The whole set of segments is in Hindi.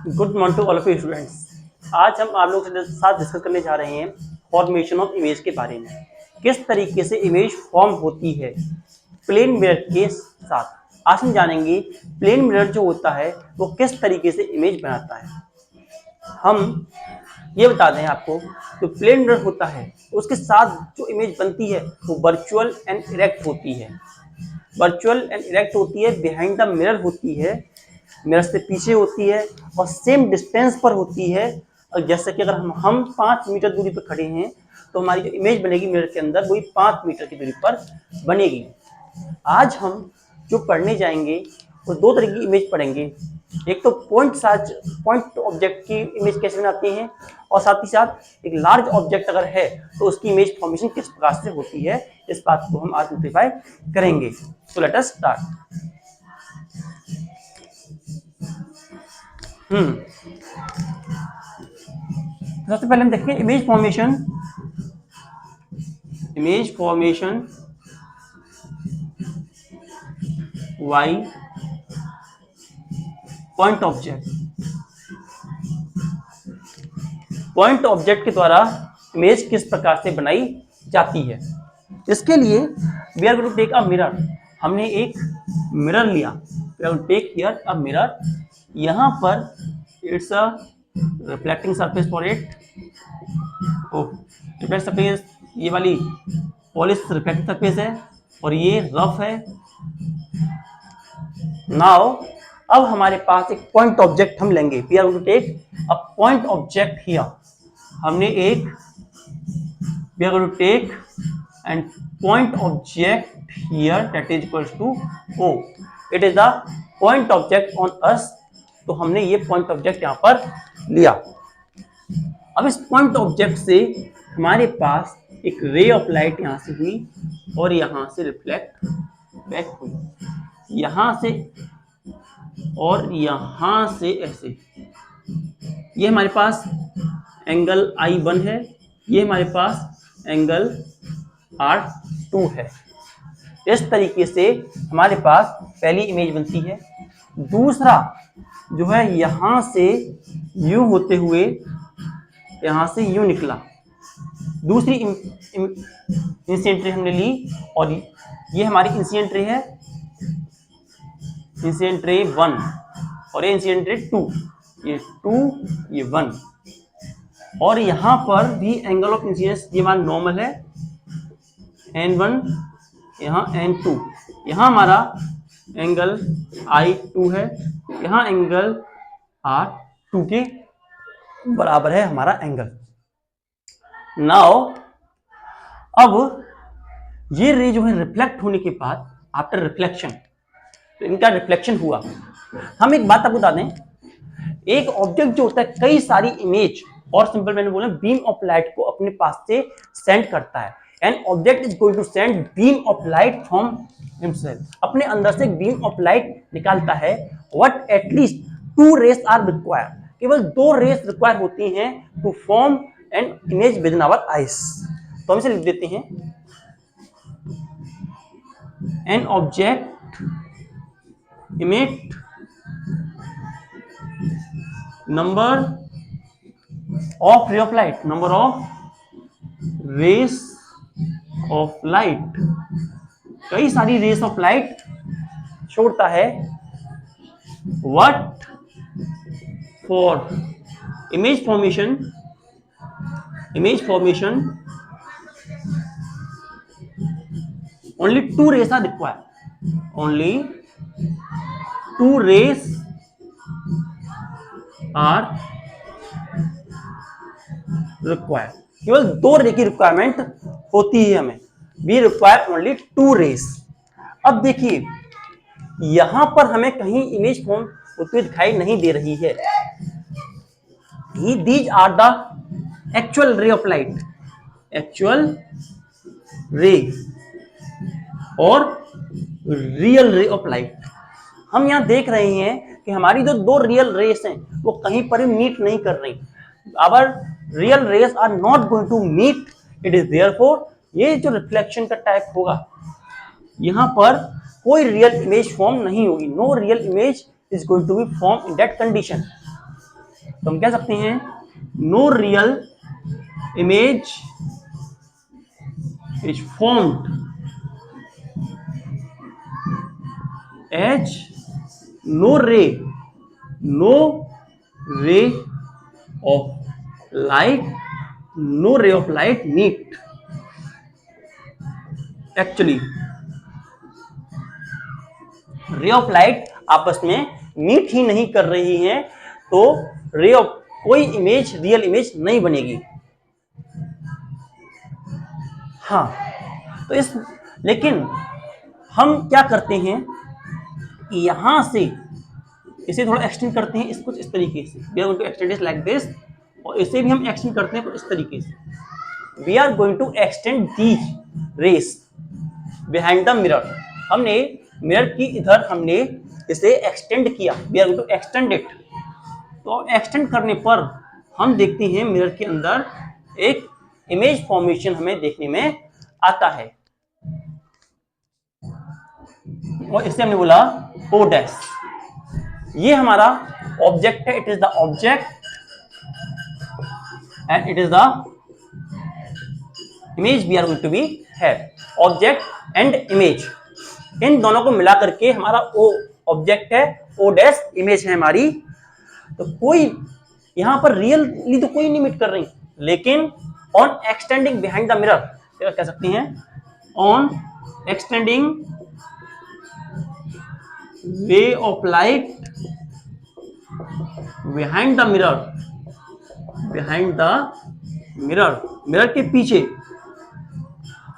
Good morning to all of you students. आज हम आप लोगों के साथ डिस्कस करने जा रहे हैं फॉर्मेशन ऑफ इमेज के बारे में। किस तरीके से इमेज फॉर्म होती है प्लेन मिरर के साथ। आज हम जानेंगे प्लेन मिरर जो होता है वो किस तरीके से इमेज बनाता है। हम ये बता दें आपको, जो प्लेन मिरर होता है उसके साथ जो इमेज बनती है वो वर्चुअल एंड इरेक्ट होती है। वर्चुअल एंड इरेक्ट होती है, बिहाइंड द मिरर होती है, मिरर से पीछे होती है और सेम डिस्टेंस पर होती है। और जैसे कि अगर हम 5 मीटर दूरी पर खड़े हैं तो हमारी जो इमेज बनेगी मिरर के अंदर वही 5 मीटर की दूरी पर बनेगी। आज हम जो पढ़ने जाएंगे वो दो तरह की इमेज पढ़ेंगे। एक तो पॉइंट ऑब्जेक्ट की इमेज कैसे बनाते हैं, और साथ ही साथ एक लार्ज ऑब्जेक्ट अगर है तो उसकी इमेज फॉर्मेशन किस प्रकार से होती है, इस बात को हम आज सिंप्लीफाई करेंगे। So let us start. सबसे पहले हम देखेंगे image formation by point object के द्वारा इमेज किस प्रकार से बनाई जाती है। इसके लिए we are going to take a mirror. हमने एक मिरर लिया, we are going to take here a mirror. यहाँ पर it's a reflecting surface for it. Reflect surface ये वाली पॉलिश रिफ्लेक्टिंग सरफेस है और ये रफ है। नाउ अब हमारे पास एक पॉइंट ऑब्जेक्ट हम लेंगे। We are going to take a point object here. हमने एक we are going to take and point object here that is equals to O। It is the point object on us. तो हमने ये पॉइंट ऑब्जेक्ट यहां पर लिया। अब इस पॉइंट ऑब्जेक्ट से हमारे पास एक रे ऑफ लाइट यहां से हुई और यहां से रिफ्लेक्ट बैक हुई, यहां से और यहां से ऐसे। ये हमारे पास एंगल I1 है, ये हमारे पास एंगल R2 है। इस तरीके से हमारे पास पहली इमेज बनती है। दूसरा जो है यहां से यूं होते हुए यहां से यूं निकला, दूसरी इंसिडेंट रे हमने ली और ये हमारी इंसिडेंट रे है, इंसिडेंट रे 1 और ये इंसिडेंट रे 2, ये 2 ये 1। और यहां पर भी एंगल ऑफ इंसिडेंस ये हमारा नॉर्मल है N1, यहाँ N2, यहाँ हमारा एंगल I2 है, यहाँ एंगल R2 के बराबर है हमारा एंगल। नाउ अब ये रे जो है रिफ्लेक्ट होने के बाद आफ्टर रिफ्लेक्शन, तो इनका रिफ्लेक्शन हुआ। हम एक बात आपको बता दें, एक ऑब्जेक्ट जो होता है कई सारी इमेज और सिंपल मैंने बोला बीम ऑफ लाइट को अपने पास से सेंड करता है। An object is going to send beam of light from himself. अपने अंदर से बीम ऑफ लाइट निकालता है। What at least 2 rays are required. केवल 2 रेस रिक्वायर होती हैं to form an image within our eyes. तो हम इसे लिख देते हैं, an object emit number of ray of light, number of rays of light, कई सारी रेस ऑफ लाइट छोड़ता है। What for image formation only 2 rays are required, only 2 rays are required। केवल 2 रे की रिक्वायरमेंट होती है हमें। We require only 2 rays. अब देखिए यहां पर हमें कहीं इमेज फॉर्म होती हुई दिखाई नहीं दे रही है। These are the actual ray of light, actual ray और रियल रे ऑफ लाइट। हम यहां देख रहे हैं कि हमारी जो 2 रियल रेस हैं वो कहीं पर भी मीट नहीं कर रही। Our real rays are not going to meet, it is therefore ये जो रिफ्लेक्शन का टाइप होगा, यहां पर कोई रियल इमेज फॉर्म नहीं होगी, no real image is going to be form in that condition. तो हम कह सकते हैं no real image is formed as no ray of light meet. Actually ray of light आपस में मीट ही नहीं कर रही हैं, तो रे ऑफ कोई इमेज रियल इमेज नहीं बनेगी। हाँ, तो इस लेकिन हम क्या करते हैं कि यहां से इसे थोड़ा एक्सटेंड करते हैं, इसको इस तरीके से, we are going to extend it like this, और इसे भी हम एक्सटेंड करते हैं कुछ इस तरीके से। We are going to extend these rays behind the mirror. हमने मिरर की इधर हमने इसे एक्सटेंड किया, we are going to extend it. तो एक्सटेंड करने पर हम देखते हैं मिरर के अंदर एक इमेज फॉर्मेशन हमें देखने में आता है, और इसे हमने बोला ओ डैश। ये हमारा ऑब्जेक्ट है, it is the object and it is the image we are going to be have. Object and image, इन दोनों को मिला करके हमारा ओ ऑब्जेक्ट है, ओ डैश इमेज है हमारी। तो कोई यहां पर रियली तो कोई नहीं मीट कर रही, लेकिन on extending behind the mirror कह सकते हैं, on extending ray of light behind the mirror के पीछे,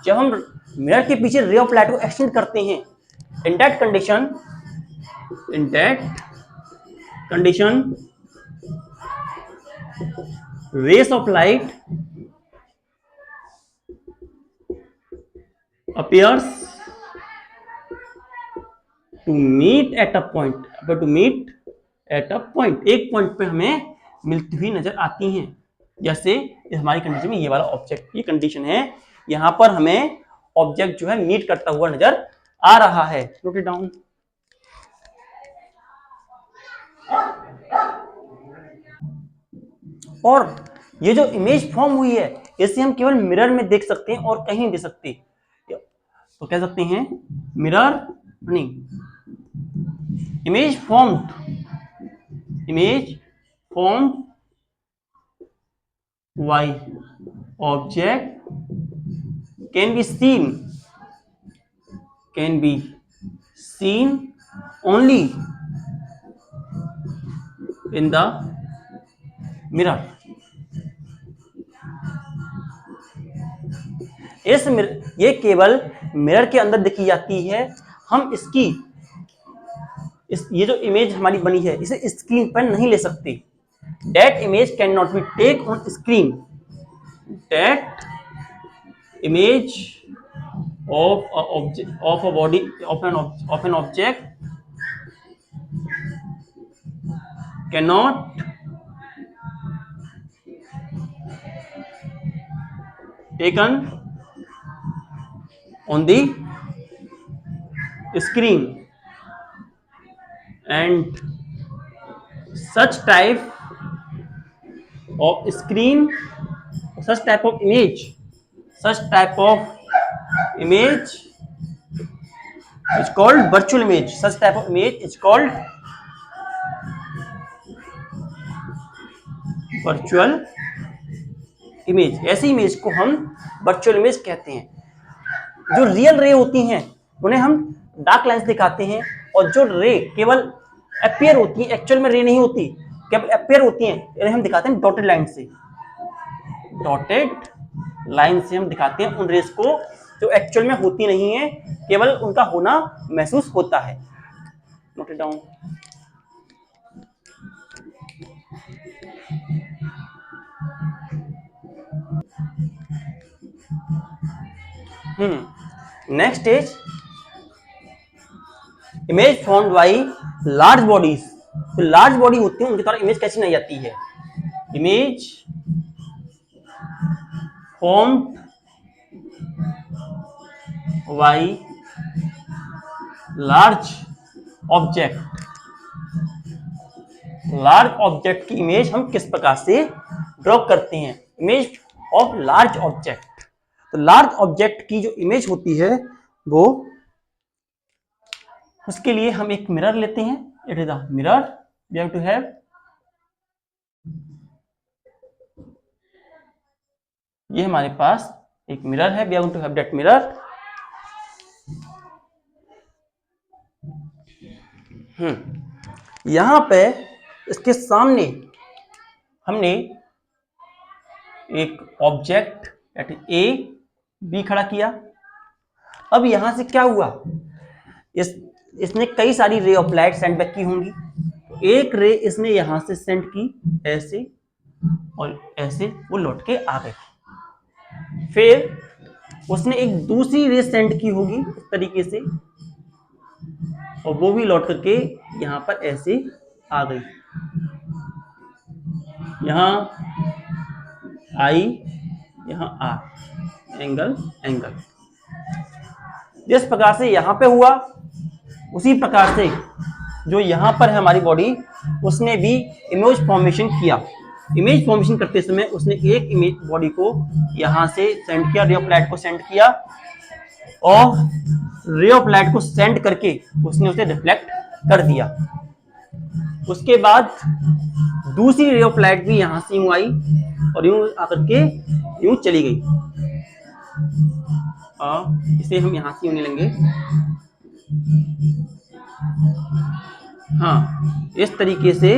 जब हम मिरर के पीछे रे ऑफ लाइट को एक्सटेंड करते हैं, in that condition rays of light appears to meet at a point, एक पॉइंट पे हमें मिलती हुई नजर आती हैं। जैसे हमारी कंडीशन में ये वाला ऑब्जेक्ट, ये कंडीशन है, यहां पर हमें ऑब्जेक्ट जो है मीट करता हुआ नजर आ रहा है। Note it down. और ये जो इमेज फॉर्म हुई है, इसे हम केवल मिरर में देख सकते हैं और कहीं नहीं देख सकते। तो कह सकते हैं मिरर नहीं, image formed by object can be seen only in the mirror। ये केवल मिरर के अंदर देखी जाती है। हम ये जो इमेज हमारी बनी है, इसे स्क्रीन पर नहीं ले सकते। That image cannot be taken on screen। That image of a body of an object cannot taken on the screen, and such type of image is called virtual image। Such type of image is called virtual image। ऐसी इमेज को हम वर्चुअल इमेज कहते हैं। जो रियल रे होती हैं उन्हें हम डार्क लाइन से दिखाते हैं, और जो रे केवल अपीयर होती है, एक्चुअल में रे नहीं होती, केवल अपीयर होती हैं, इन्हें हम दिखाते हैं डॉटेड लाइन से। डॉटेड लाइन से हम दिखाते हैं उन रेस को जो एक्चुअल में होती नहीं है, केवल उनका होना महसूस होता है। Note it down. Next is image formed by large bodies. तो लार्ज बॉडी होती है, उनके द्वारा इमेज कैसी नहीं आती है। Image formed by large object की इमेज हम किस प्रकार से ड्रॉ करते हैं, इमेज ऑफ लार्ज ऑब्जेक्ट। तो लार्ज ऑब्जेक्ट की जो इमेज होती है वो, उसके लिए हम एक मिरर लेते हैं। It is a mirror, we have to have ये हमारे पास एक मिरर है, we have to have that mirror. यहां पे इसके सामने हमने एक object that is A B खड़ा किया। अब यहां से क्या हुआ, इसने कई सारी रे ऑफ लाइट सेंड बैक की होंगी। तो एक रे इसने यहां से सेंड की ऐसे, और ऐसे वो लौट के आ गए। फिर उसने एक दूसरी रे सेंड की होगी इस तरीके से, और वो भी लौट करके यहां पर ऐसे आ गई। यहां आई, यहां आर, एंगल एंगल। जिस प्रकार से यहां पे हुआ, उसी प्रकार से जो यहां पर है हमारी बॉडी, उसने भी इमेज फॉर्मेशन किया। इमेज फॉर्मेशन करते समय उसने एक इमेज बॉडी को यहां से सेंड किया, रे ऑफ लाइट को सेंड किया, और रे ऑफ लाइट को सेंड करके उसने उसे रिफ्लेक्ट कर दिया। उसके बाद दूसरी रे ऑफ लाइट भी यहां से यूं आई और यूं आकर के यूं चली गई। इसे हम यहां से यूं नहीं लेंगे, हाँ इस तरीके से,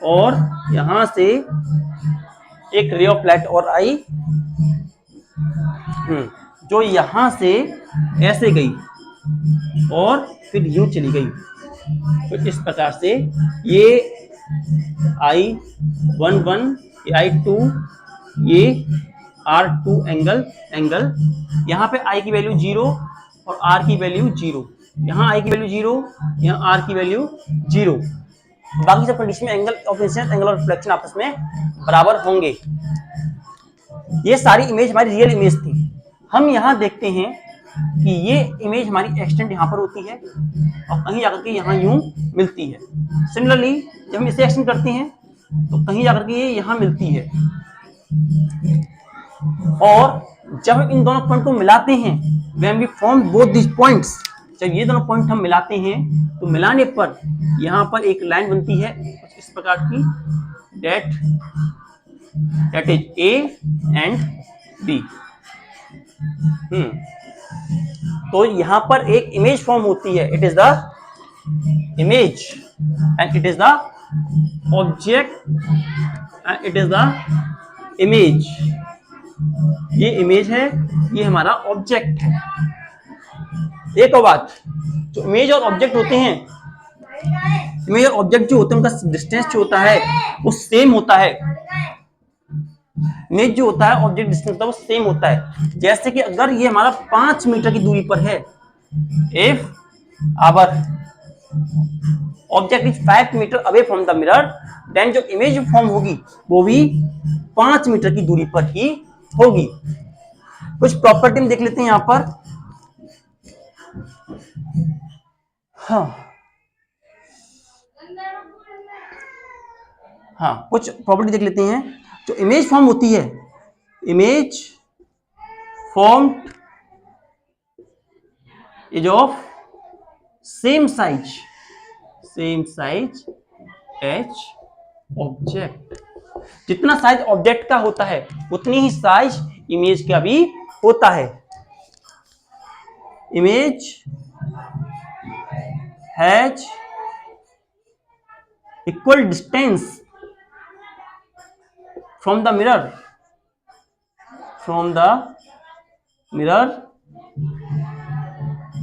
और यहां से एक रे ऑफ लाइट और आई, जो यहां से ऐसे गई और फिर यूं चली गई। तो इस प्रकार से ये I11, ये I2, ये R2 एंगल एंगल। यहाँ पे I की वैल्यू 0 और R की वैल्यू 0, यहाँ I की वैल्यू 0, यहाँ R की वैल्यू 0। बाकी सब कंडीशन में angle of incidence, angle of reflection आपस में बराबर होंगे। ये सारी इमेज हमारी रियल इमेज थी। हम यहाँ देखते हैं कि ये इमेज हमारी एक्सटेंड यहाँ पर होती है और कहीं जाकर के यहाँ यूं मिलती है। सिमिलरली जब हम इसे एक्सटेंड करते हैं तो कहीं जाकर के ये यहाँ मिलती है, और जब हम इन दोनों पॉइंट को मिलाते हैं, when we form both these points, जब ये दोनों पॉइंट हम मिलाते हैं तो मिलाने पर यहाँ पर एक लाइन बनती है कुछ इस प्रकार की, that is A and B। तो यहां पर एक इमेज फॉर्म होती है, it is the image and it is the object and it is the image. ये इमेज है, ये हमारा ऑब्जेक्ट है। एक और बात, जो इमेज और ऑब्जेक्ट होते हैं, इमेज और ऑब्जेक्ट जो होते हैं उनका डिस्टेंस जो होता है वो सेम होता है। इमेज जो होता है, ऑब्जेक्ट डिस्टेंस होता है वो सेम होता है। जैसे कि अगर ये हमारा 5 मीटर की दूरी पर है, if our object is 5 metre away from the mirror, then जो इमेज फॉर्म होगी वो भी 5 मीटर की दूरी पर ही होगी। कुछ प्रॉपर्टी हम देख लेते हैं यहां पर। हाँ कुछ प्रॉपर्टी देख लेते हैं। जो इमेज फॉर्म होती है, image formed is of same size as object. जितना साइज ऑब्जेक्ट का होता है उतनी ही साइज इमेज का भी होता है। Image has equal distance from the mirror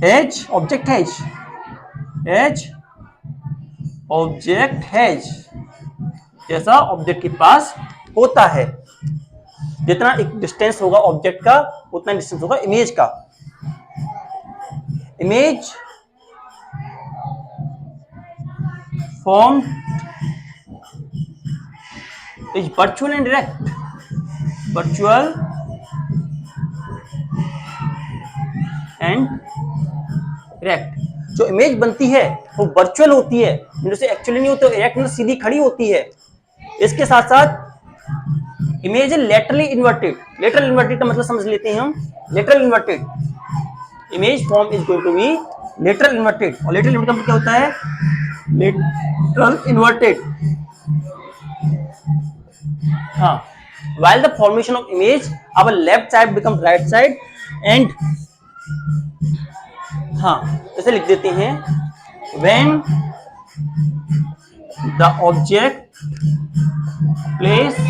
as object has, जैसा ऑब्जेक्ट के पास होता है। जितना एक डिस्टेंस होगा ऑब्जेक्ट का उतना डिस्टेंस होगा इमेज का। Image form is virtual and direct, virtual and direct। जो इमेज बनती है वो वर्चुअल होती है, जैसे एक्चुअली नहीं होती, एक सीधी खड़ी होती है। इसके साथ साथ इमेज है लेटरली इन्वर्टेड। लेटरल इन्वर्टेड का मतलब समझ लेते हैं हम। Lateral inverted image form is going to be lateral inverted. और लेटरल इन्वर्टेड का मतलब क्या होता है? लेटरल इन्वर्टेड, हाँ, while the formation of image our left side become right side and हाँ इसे लिख देते हैं when the object placed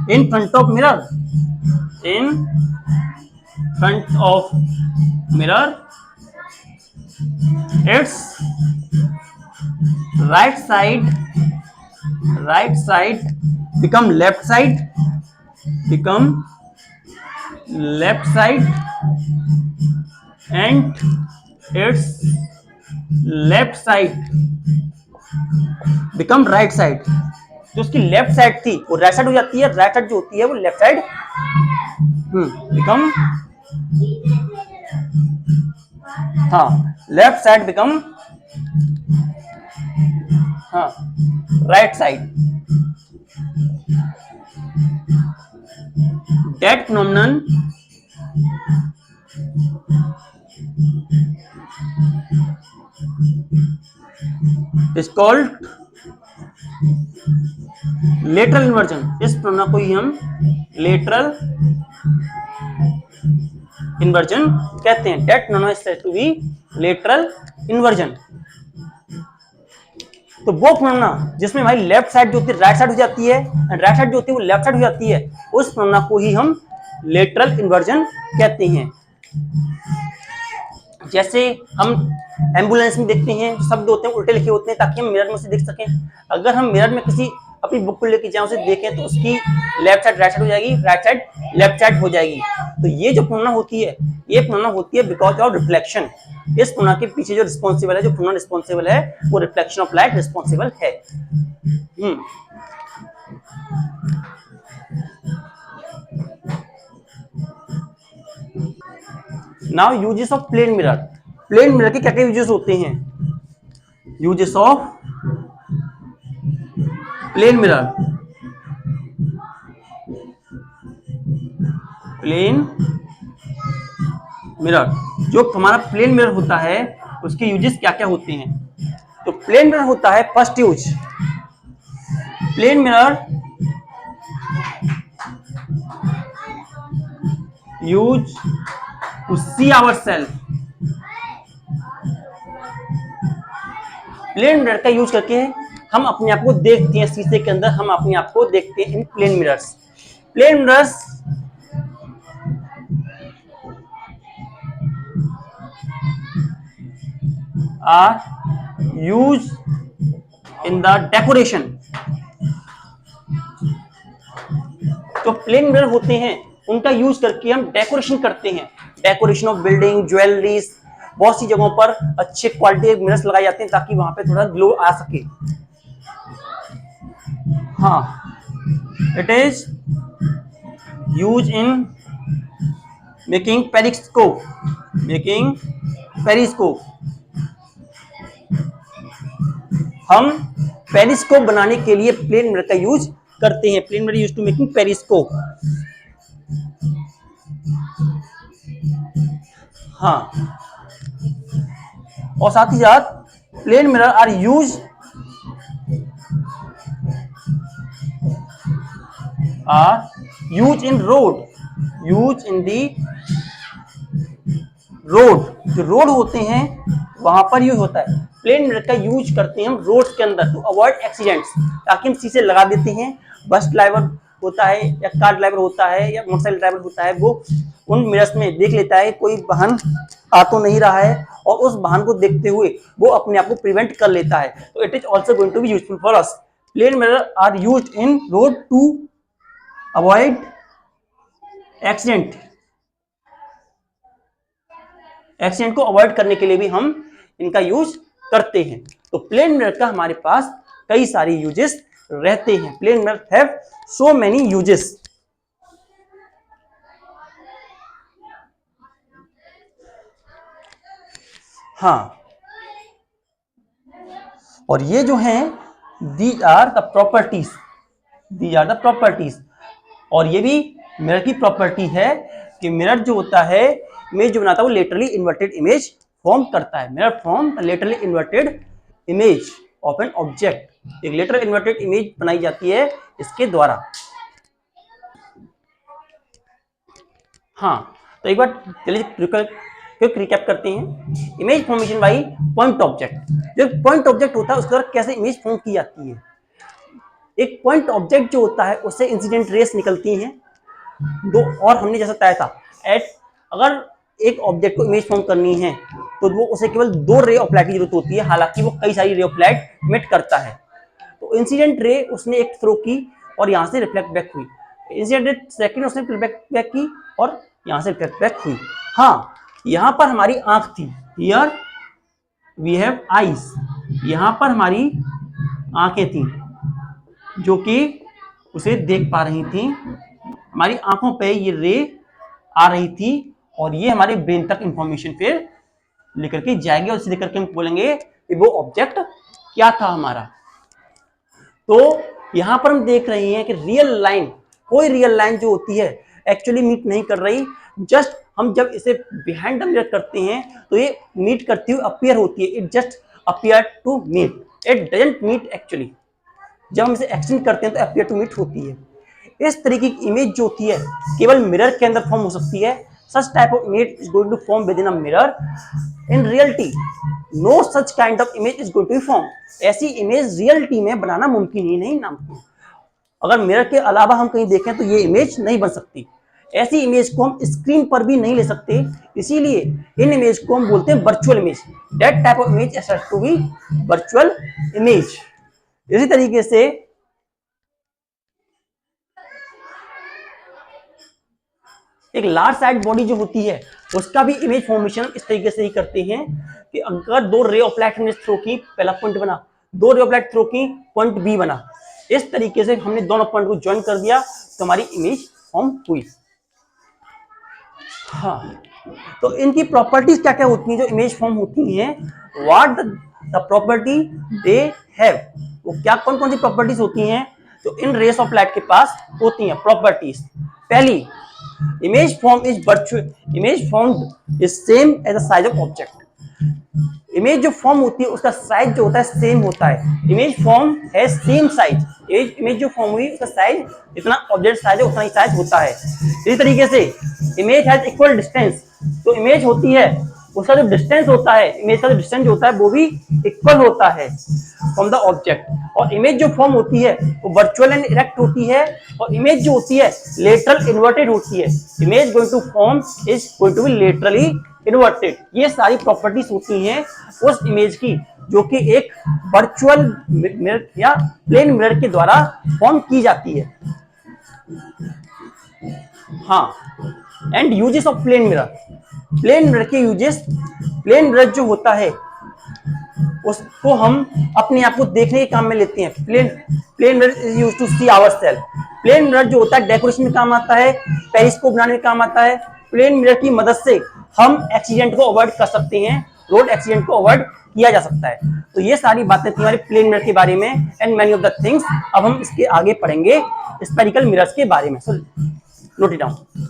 in front of mirror, in front of mirror, its right side become left side, and its left side become right side। जो उसकी लेफ्ट साइड थी वो राइट साइड हो जाती है, राइट साइड जो होती है वो लेफ्ट साइड बिकम, हाँ, लेफ्ट साइड बिकम, हाँ, right side. That phenomenon is called lateral inversion। इस phenomenon को ही हम lateral inversion कहते हैं। That phenomenon is said to be lateral inversion। तो वो phenomenon जिसमें भाई लेफ्ट साइड जो होती है राइट साइड हो जाती है, राइट साइड जो होती है वो लेफ्ट साइड हो जाती है, उस phenomenon को ही हम लेटरल इन्वर्जन कहते हैं। जैसे हम एम्बुलेंस में देखते हैं जो शब्द होते हैं उल्टे लिखे होते हैं ताकि हम मिरर में उसे देख सकें। अगर हम मिरर में किसी अपनी बुक को लेके जाएं उसे देखें तो उसकी लेफ्ट साइड राइट साइड हो जाएगी, राइट साइड लेफ्ट साइड हो जाएगी। तो ये जो प्रोनाउन होती है, ये प्रोनाउन होती है बिकॉज ऑफ रिफ्लेक्शन। इस प्रोनाउन के पीछे जो रिस्पॉन्सिबल है, जो प्रोनाउन रिस्पॉन्सिबल है वो रिफ्लेक्शन ऑफ लाइट रिस्पॉन्सिबल है। Now uses of plane mirror. Plane mirror के क्या क्या यूजेस होते हैं? Uses of plane mirror. Plane mirror, जो हमारा प्लेन मिरर होता है उसके यूजेस क्या क्या होते हैं? तो प्लेन मिरर होता है first use, plane mirror use to see ourselves. Plane mirror का यूज करके हम अपने आप को देखते हैं शीशे के अंदर, हम अपने आप को देखते हैं in plane mirrors. Plane mirrors are use in the decoration. तो प्लेन मिरर होते हैं उनका यूज करके हम डेकोरेशन करते हैं, डेकोरेशन ऑफ बिल्डिंग, ज्वेलरीज, बहुत सी जगहों पर अच्छे क्वालिटी के मिरर्स लगाए जाते हैं ताकि वहां पे थोड़ा ग्लो आ सके। हाँ, it is use in making periscope, making periscope. हम पेरिस्कोप बनाने के लिए प्लेन मिरर का यूज करते हैं। Plane mirror use to making periscope. हाँ, और साथ ही साथ plane mirror are use in road, use in the road. जो रोड होते हैं वहां पर यूज होता है। प्लेन मिरर का यूज करते हैं हम रोड के अंदर टू अवॉइड एक्सीडेंट्स, ताकि हम शीशे लगा देते हैं। बस ड्राइवर होता है या कार ड्राइवर होता है या मोटरसाइकिल ड्राइवर होता है, वो उन मिरर्स में देख लेता है कोई वाहन आ तो नहीं रहा है, और उस वाहन को देखते हुए वो अपने आप को प्रिवेंट कर लेता है। तो it is also going to be useful for us. Plane mirror are used in road to avoid accident. Accident को अवॉइड करने के लिए भी हम इनका यूज करते हैं। तो प्लेन मिरर का हमारे पास कई सारे यूजेस रहते हैं। Plane mirror have so many uses. हाँ, और ये जो हैं these are the properties, these are the properties. और ये भी मिरर की प्रॉपर्टी है कि मिरर जो होता है, इमेज जो बनाता है वो लेटरली इन्वर्टेड इमेज फॉर्म करता है। Mirror form the laterally inverted image of an object. एक लेटरल इन्वर्टेड इमेज बनाई जाती है इसके द्वारा। हाँ, तो एक बार चलिए क्विक रिकैप करते हैं। Image formation by point object. जो पॉइंट ऑब्जेक्ट होता है उसके द्वारा कैसे इमेज फॉर्म की जाती है। एक पॉइंट ऑब्जेक्ट जो होता है उससे इंसिडेंट रेस निकलती हैं दो, और हमने जैसा बताया था अगर एक ऑब्जेक्ट को इमेज फॉर्म करनी है तो वो उसे केवल 2 रे ऑफ लाइट की जरूरत होती है, हालांकि वो कई सारी रे ऑफ लाइट इमिट करता है। तो इंसिडेंट रे उसने एक थ्रो की और यहाँ से रिफ्लेक्ट बैक हुई, इंसिडेंट रे सेकंड उसने रिफ्लेक्ट बैक की और यहाँ से रिफ्लेक्ट बैक हुई। हाँ, यहाँ पर हमारी आंख थी, हियर वी हैव आईज, यहाँ पर हमारी आंखें थी जो कि उसे देख पा रही थी। हमारी आंखों पे ये रे आ रही थी और ये हमारे ब्रेन तक इंफॉर्मेशन फिर लेकर के जाएंगे और इसे लेकर के हम बोलेंगे कि वो ऑब्जेक्ट क्या था हमारा। तो यहां पर हम देख रहे हैं कि रियल लाइन, कोई रियल लाइन जो होती है एक्चुअली मीट नहीं कर रही। जस्ट हम जब इसे बिहाइंड द मिरर करते हैं तो ये मीट करती हुई अपीयर होती है। It just appear to meet, it doesn't meet actually. जब हम इसे एक्सटेंड करते हैं तो अपीयर टू मीट होती है। इस तरीके की इमेज जो होती है केवल मिरर के अंदर फॉर्म हो सकती है। Such type of image is going to form within a mirror. In reality no such kind of image is going to form. ऐसी इमेज रियलिटी में बनाना मुमकिन ही नहीं नामुमकिन। अगर मिरर के अलावा हम कहीं देखें तो ये इमेज नहीं बन सकती। ऐसी इमेज को हम स्क्रीन पर भी नहीं ले सकते, इसीलिए इन इमेज को हम बोलते हैं virtual image. That type of image is to be virtual image. इसी तरीके से एक लार्ज साइड बॉडी जो होती है उसका भी इमेज फॉर्मेशन इस तरीके से ही करते हैं कि अगर 2 रे ऑफ लाइट हमने थ्रो की, पहला पॉइंट बना, 2 रे ऑफ लाइट थ्रो की, पॉइंट बी बना। इस तरीके से हमने दोनों पॉइंट को ज्वाइन कर दिया तो हमारी इमेज फॉर्म हुई। हाँ, तो इनकी प्रॉपर्टीज क्या क्या होती हैं जो इमेज फॉर्म होती हैं, what the property they have. वो क्या कौन कौन सी प्रॉपर्टीज होती हैं जो इन रेस ऑफ लाइट के पास होती हैं। प्रॉपर्टीज पहली, image form is virtual, image formed is same as the size of object। Image जो फॉर्म होती है उसका साइज जो होता है सेम होता है। इमेज फॉर्म है सेम साइज, इमेज जो फॉर्म हुई उसका साइज जितना ऑब्जेक्ट साइज है उतना ही साइज होता है। इसी तरीके से इमेज हैज इक्वल डिस्टेंस, तो इमेज होती है उसका जो डिस्टेंस होता है, इमेज का जो डिस्टेंस होता है वो भी इक्वल होता है फ्रॉम द ऑब्जेक्ट। और इमेज जो फॉर्म होती है वो वर्चुअल एंड इरेक्ट होती है, और इमेज जो होती है लेटरल इन्वर्टेड होती है। Image going to form is going to be laterally inverted. ये सारी प्रॉपर्टीज होती हैं उस इमेज की जो कि एक वर्चुअल मिरर या प्लेन मिरर के द्वारा फॉर्म की जाती है। हाँ, and uses of plane mirror. Plane mirror के यूजेस, प्लेन मिरर जो होता है उसको हम अपने आप को देखने के काम में लेते हैं। Plane mirror is used to see ourselves. Plane mirror जो होता है डेकोरेशन में काम आता है, पेरिस्कोप बनाने में काम आता है। प्लेन मिरर की मदद से हम एक्सीडेंट को अवॉइड कर सकते हैं, रोड एक्सीडेंट को अवॉइड किया जा सकता है। तो ये सारी बातें थी हमारे प्लेन मिरर के बारे में and many of the things. अब हम इसके आगे पढ़ेंगे स्फेरिकल मिरर्स के बारे में। So note it down.